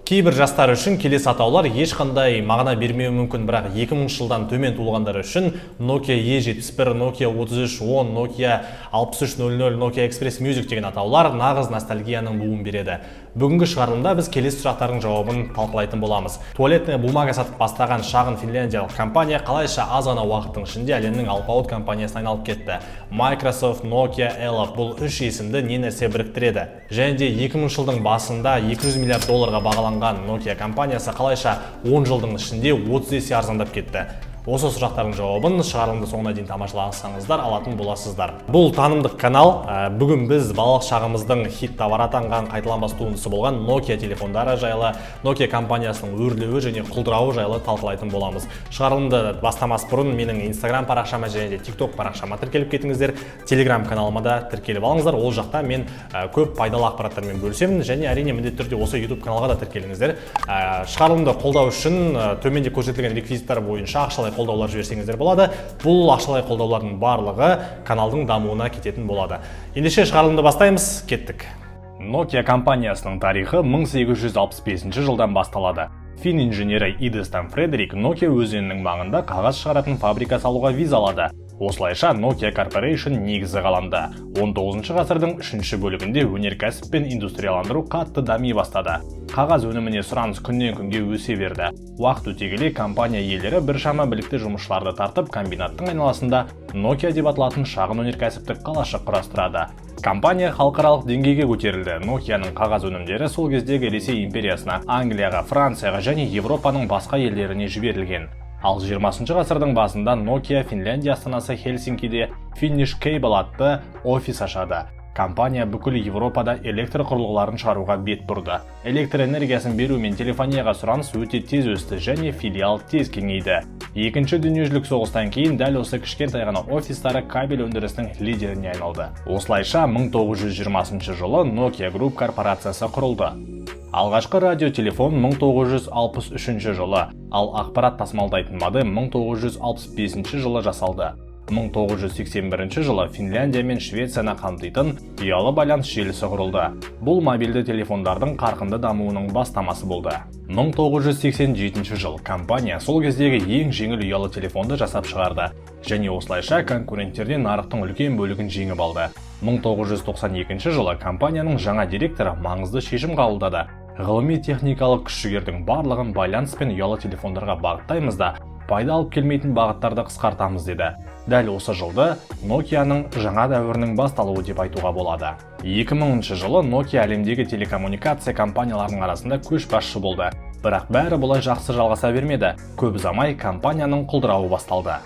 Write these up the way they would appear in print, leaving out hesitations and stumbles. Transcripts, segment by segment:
Кейбір жастар үшін келесі атаулар ешқандай мағына бермеуі мүмкін, бірақ 2000 жылдан төмен туылғандар үшін Nokia E71, Nokia 3310, Nokia 6300, Nokia Express Music деген атаулар нағыз ностальгияның буын береді. Бүгінгі шығарылымда біз келесі сұрақтардың жауабын талқылайтын боламыз. Туалетная бумага сатып бастаған шағын финляндиялық компания қалайша аз ғана уақыттың ішінде әлемнің алпауыт компаниясына айналып кетті. Microsoft, Nokia, Elap бұл үш есімді не нәрсе біріктіреді. Және де 2000 жылдың басында 200 миллиард долларға бағаланған Nokia компаниясы қалайша 10 жылдың ішінде 30 есе арзандап кетті. Осы сұрақтардың жауабын шығарылымды соңына дейін тамашаласаңыздар алатын боласыздар. Бұл танымдық канал. Бүгін біз балалық шағымыздың хит товары атанған қайталанбас туындысы болған Nokia телефондары жайлы, Nokia компаниясының өрлеуі және құлдырауы жайлы талқылайтын боламыз. Шығарылымды бастамас бұрын менің Instagram парақшама және TikTok парақшама тіркеліп кетіңіздер. Telegram каналыма да тіркеліп алыңыздар. Ол жақта мен көп пайдалы ақпараттармен бөлісемін және әрине міндетті түрде осы YouTube каналға да тіркеліңіздер. Шығарылымды қолдау үшін төменде көрсетілген реквизиттар бойынша ақшалай қолдаулар жіберсеңіздер болады. Бұл ақшалай қолдаулардың барлығы каналдың дамуына кететін болады. Ендеше шығарылымды бастаймыз, кеттік. Nokia компаниясының тарихы 1865 жылдан басталады. Фин инженері Идестан Фредерик Nokia өзенінің маңында қағаз шығаратын фабрика салуға виза алады. Осылайша Nokia Corporation негізі қаланды. 19 ғасырдың 3 бөлігінде өнеркәсіп пен индустрияландыру қатты дами бастады. Қағаз өніміне сұраныс күннен күнге өсе берді. Уақыт өте келе компания иелері біршама білікті жұмысшыларды тартып, комбинаттың айналасында Nokia деп аталатын шағын өнеркәсіптік қалашық құрастырады. Компания халықаралық деңгейге көтерілді. Nokia-ның қағаз өнімдері сол кездегі Ресей империясына, Англияға, Францияға және Европаның басқа елдеріне жіберілген. Ал 20 ғасырдың басында Nokia Финляндия астанасы Хельсинкиде Finnish Cable атты офис ашады. Компания бүкіл Европада электр құрылғыларын шығаруға бет бұрды. Электр энергиясын беру мен телефонияға сұраныс өте тез өсті және филиал тез кеңейді. Екінші дүниежүзілік соғыстан кейін дәл осы кішкентай ғана офистары кабель өндірісінің лидеріне айналды. Осылайша 1920 жылы Nokia Group корпорациясы құрылды. Алғашқы радиотелефон 1963 жылы, ал ақпарат тасымалдайтын модем 1965 жылы жасалды. 1981 жылы Финляндия мен Швецияны қамтитын ұялы байланыс желісі құрылды. Бұл мобильді телефондардың қарқынды дамуының бастамасы болды. 1987 жыл компания сол кездегі ең жеңіл ұялы телефонды жасап шығарды және осылайша конкуренттерден нарықтың үлкен бөлігін жеңіп алды. 1992 жылы компанияның жаңа директоры маңызды шешім қабылдады. Ғылыми техникалық күш-жігердің барлығын байланыс пен ұялы телефондарға бағыттаймыз да, пайда алып келмейтін бағыттарды қысқартамыз деді. Дәл осы жылды Nokia-ның жаңа дәуірінің басталуы деп айтуға болады. 2000 жылы Nokia әлемдегі телекоммуникация компанияларының арасында көшбасшы болды. Бірақ бәрі бұлай жақсы жалғаса бермеді. Көп ұзамай компанияның құлдырауы басталды.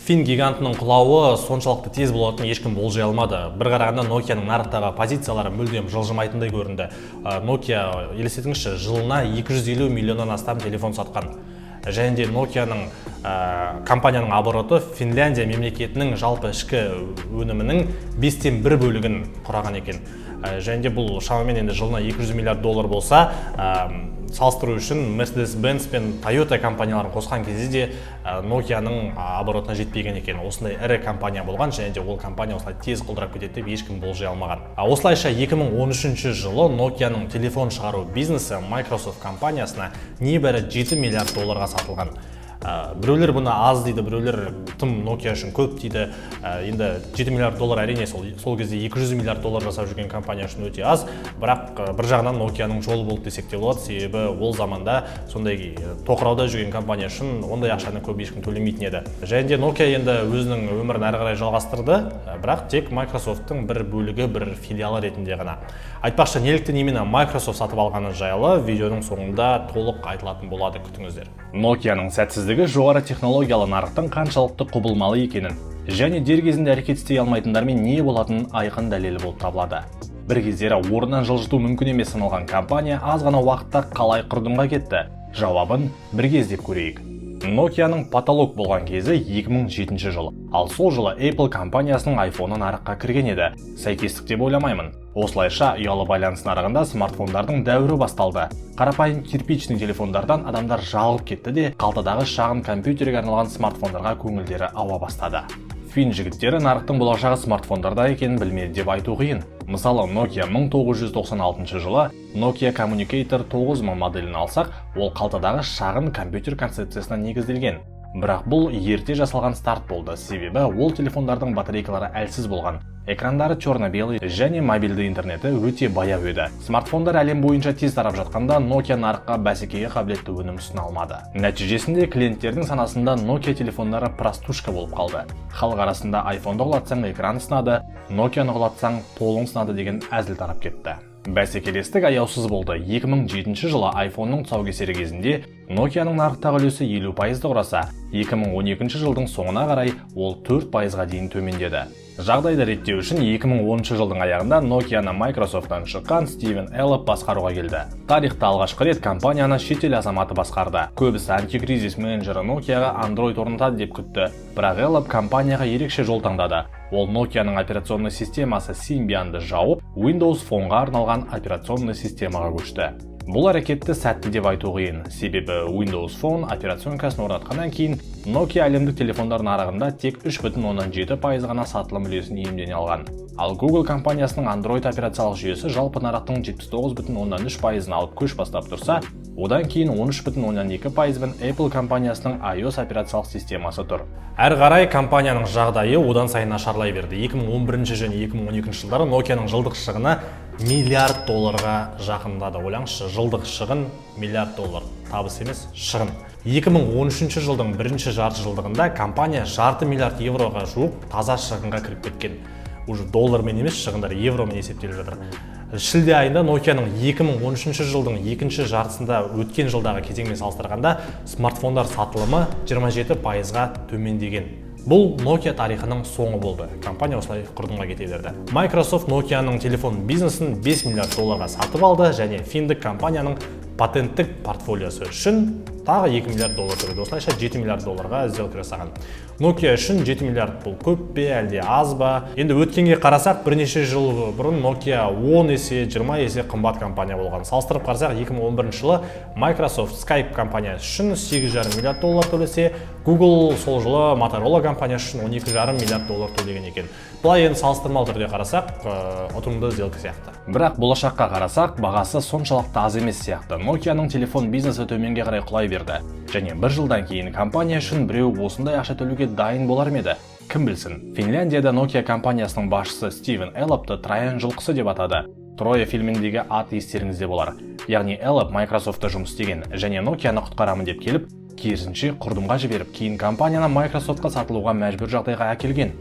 Фин гигантының құлауы соншалықты тез болатынын ешкім болжай алмады. Бір қарағанда Nokia-ның нарықтағы позициялары мүлдем жылжымайтындай көрінді. Nokia, елестетіңізші, жылына 250 миллионнан астам телефон сатқан. Және де Nokia-ның компанияның обороты Финляндия мемлекетінің жалпы ішкі өнімінің 5-тен 1 бөлігін құраған екен. Және де бұл шамамен енді жылына 200 миллиард доллар болса, салыстыру үшін Mercedes-Benz пен Toyota компанияларын қосқан кезде де Nokia-ның оборотына жетпеген екен. Осындай ірі компания болған және де ол компания осылай тез құлдырап кетеді деп ешкім болжай алмаған. Осылайша 2013 жылы Nokia-ның телефон шығару бизнесі Microsoft компаниясына небәрі 7 миллиард долларға сатылған. Біреулер бұны аз дейді, біреулер тым Nokia үшін көп дейді. Енді 7 миллиард доллар әрине сол кезде 200 миллиард доллар жасап жүрген компания үшін өте аз, бірақ бір жағынан Nokia-ның жолы болды десек те болады, себебі ол заманда сондай тоқырауда жүрген компания үшін ондай ақшаны көп ешкім төлемейтін еді. Және де Nokia енді өзінің өмірін әрі қарай жалғастырды, бірақ тек Microsoft-тың бір бөлігі, бір филиалы ретінде ғана. Айтпақшы, неліктен именно Microsoft сатып алғаны жайлы видеоның соңында толық айтылатын болады, күтіңіздер. Nokia-ның сәтсіздігі жоғары технологиялы нарықтың қаншалықты құбылмалы екенін және дер кезінде әрекет істей алмайтындармен не болатынын айқын дәлелі болып табылады. Бір кездері орнынан жылжыту мүмкін емес саналған компания аз ғана уақытта қалай құрдымға кетті? Жауабын бірге іздеп көрейік. Nokia-ның потолок болған кезі 2007 жыл. Ал сол жылы Apple компаниясының iPhone-ы нарыққа кірген еді. Сәйкестік деп ойламаймын. Осылайша ұялы байланыс нарығында смартфондардың дәуірі басталды. Қарапайым кирпичный телефондардан адамдар жалығып кетті де, қалтадағы шағын компьютерге арналған смартфондарға көңілдері ауа бастады. Фин жігіттері нарықтың болашағы смартфондарда екенін білмеді деп айту қиын. Мысалы, Nokia 1996 жылы Nokia Communicator 9000 моделін алсақ, ол қалтадағы шағын компьютер концепциясына негізделген. Бірақ бұл ерте жасалған старт болды, себебі ол телефондардың батарейкалары әлсіз болған. Экрандары черно-белый және мобильді интернеті өте баяу еді. Смартфондар әлем бойынша тез тарап жатқанда Nokia нарыққа бәсекеге қабілетті өнім ұсына алмады. Нәтижесінде клиенттердің санасында Nokia телефондары простушка болып қалды. Халық арасында iPhone-ды құлатсаң экран сынады, Nokia-ны құлатсаң полың сынады деген әзіл тарап кетті. Бәсекелестік аяусыз болды. 2007 жылы iPhone-ның тұсаукесері кезінде Nokia-ның нарықтағы үлесі 50%-ды құраса, 2012 жылдың соңына қарай ол 4%-ға дейін төмендеді. Жағдайды реттеу үшін 2010 жылдың аяғында Nokia-ны Microsoft-тан шыққан Стивен Эллоп басқаруға келді. Тарихта алғашқы рет компанияны шетел азаматы басқарды. Көбісі антикризис менеджері Nokia-ға Android орнатады деп күтті, бірақ Эллоп компанияға ерекше жол таңдады. Ол Nokia-ның операционный системасы Symbian-ды жауып, Windows Phone-ға арналған операционный системаға көшті. Бұл әрекетті сәтті деп айту қиын, себебі Windows Phone операционкасын орнатқаннан кейін Nokia әлемдік телефондар нарығында тек 3,7% ғана сатылым үлесін иемдене алған. Ал Google компаниясының Android операциялық жүйесі жалпы нарықтың 79,3%-ын алып көш бастап тұрса, одан кейін 13,2%-бен Apple компаниясының iOS операциялық системасы тұр. Әр қарай компанияның жағдайы одан сайын нашарлай берді. 2011 және 2012 жылдары Nokia-ның жылдық шығыны миллиард долларға жақындады. Ойлаңызшы, жылдық шығын миллиард доллар, табыс емес, шығын. 2013 жылдың бірінші жарты жылдығында компания жарты миллиард евроға жуық таза шығынға кіріп кеткен. Уже доллармен емес, шығындар евромен есептеліп жатыр. Шілде айында Nokia-ның 2013 жылдың екінші жартысында өткен жылдағы кезеңмен салыстырғанда смартфондар сатылымы 27%-ға төмендеген. Бұл Nokia тарихының соңы болды. Компания осылай құрдымға кете берді. Microsoft Nokia-ның телефон бизнесін 5 миллиард долларға сатып алды және финдік компанияның патенттік портфолиосы үшін тағы 2 миллиард доллар төледі. Осылайша 7 миллиард долларға сделка жасаған. Nokia үшін 7 миллиард бұл көп пе, әлде аз ба? Енді өткенге қарасақ, бірнеше жыл бұрын Nokia 10 есе, 20 есе қымбат компания болған. Салыстырып қарасақ, 2011 жылы Microsoft Skype компаниясы үшін 8,5 миллиард доллар төлесе, Google сол жылы Motorola компаниясы үшін 12,5 миллиард доллар төлеген екен. Бұлай енді салыстырмалы түрде қарасақ, ұтымды сделка сияқты. Бірақ болашаққа қарасақ, бағасы соншалықты аз емес сияқты. Nokia-ның телефон бизнесі төменге қарай құлай берді. Және бір жылдан кейін компания үшін біреу осындай ақша төлеуге дайын болар ма еді? Кім білсін? Финляндияда Nokia компаниясының басшысы Стивен Эллопты Троян жылқысы деп атады. Троя фильміндегі ат естеріңізде болар. Яғни Эллоп Microsoft-та жұмыс істеген және Nokia-ны құтқарамын деп келіп, керісінше құрдымға жіберіп, кейін компанияны Microsoft-қа сатылуға мәжбүр жағдайға әкелген.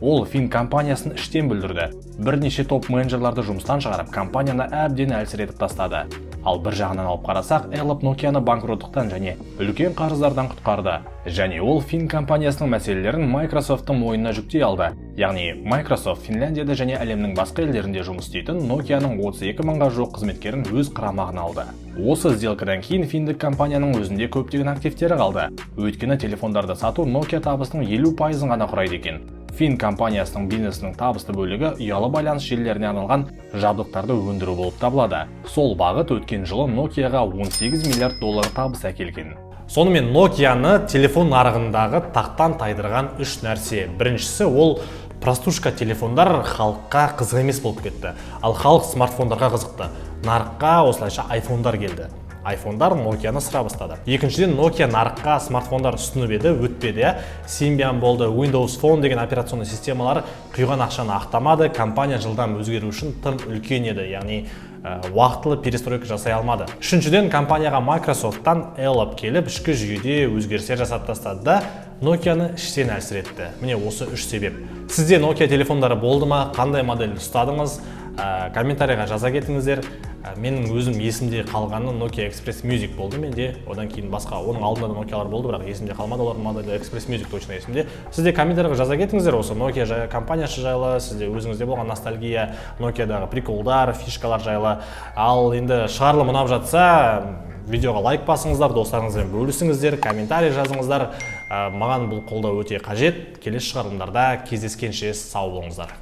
Ол Фин компаниясын іштен бүлдірді. Бірнеше топ менеджерларды жұмыстан шығарып, компанияны әбден әлсіретіп тастады. Ал бір жағынан алып қарасақ, Эллоп Nokia-ны банкроттықтан және үлкен қарыздардан құтқарды. Және ол Фин компаниясының мәселелерін Microsoft-тың мойнына жүктей алды. Яғни Microsoft Финляндияда және әлемнің басқа елдерінде жұмыс істейтін Nokia-ның 32 мыңға жуық қызметкерін өз қарамағына алды. Осы сделкадан кейін финдік компанияның өзінде көптеген активтері қалды. Өйткені телефондарды сату Nokia табысының 50%-ын ғана құрайды екен. Фин компаниясының бизнесінің табысты бөлігі ұялы байланыс желілеріне арналған жабдықтарды өндіру болып табылады. Сол бағыт өткен жылы Nokia-ға 18 миллиард доллар табыс әкелген. Сонымен Nokia-ны телефон нарығындағы тақтан тайдырған үш нәрсе. Біріншісі, ол простушка телефондар халыққа қызық емес болып кетті. Ал халық смартфондарға қызықты. Нарыққа осылайша iPhone-дар келді. iPhone-дар Nokia-ны сыра бастады. Екіншіден, Nokia нарыққа смартфондар ұсынып еді, өтпеді. Symbian болды, Windows Phone деген операционный системалар құйған ақшаны ақтамады. Компания жылдам өзгеру үшін тым үлкен еді, яғни уақытылы перестройка жасай алмады. Үшіншіден, компанияға Microsoft-тан Эллоп келіп, ішкі жүйеде өзгерістер жасап тастады да Nokia-ны іштен әлсіретті. Міне осы үш себеп. Сізде Nokia телефондары болды ма? Қандай модель ұстадыңыз? Комментарийға жаза кетіңіздер. Менің өзім есімде қалғаны Nokia Express Music болды менде. Одан кейін басқа, оның алдында да Nokia-лар болды, бірақ есімде қалмады олардың модели. Express Music точно есімде. Сізде комментарийға жаза кетіңіздер осы Nokia компаниясы жайлы, сізде өзіңізде болған ностальгия, Nokia-дағы приколдар, фишкалар жайлы. Ал енді шығарылым ұнап жатса, видеоға лайк басыңыздар, достарыңызбен бөлісіңіздер, комментарий жазыңыздар. Маған бұл қолдау өте қажет. Келесі шығарылымдарда кездескенше сау болыңыздар.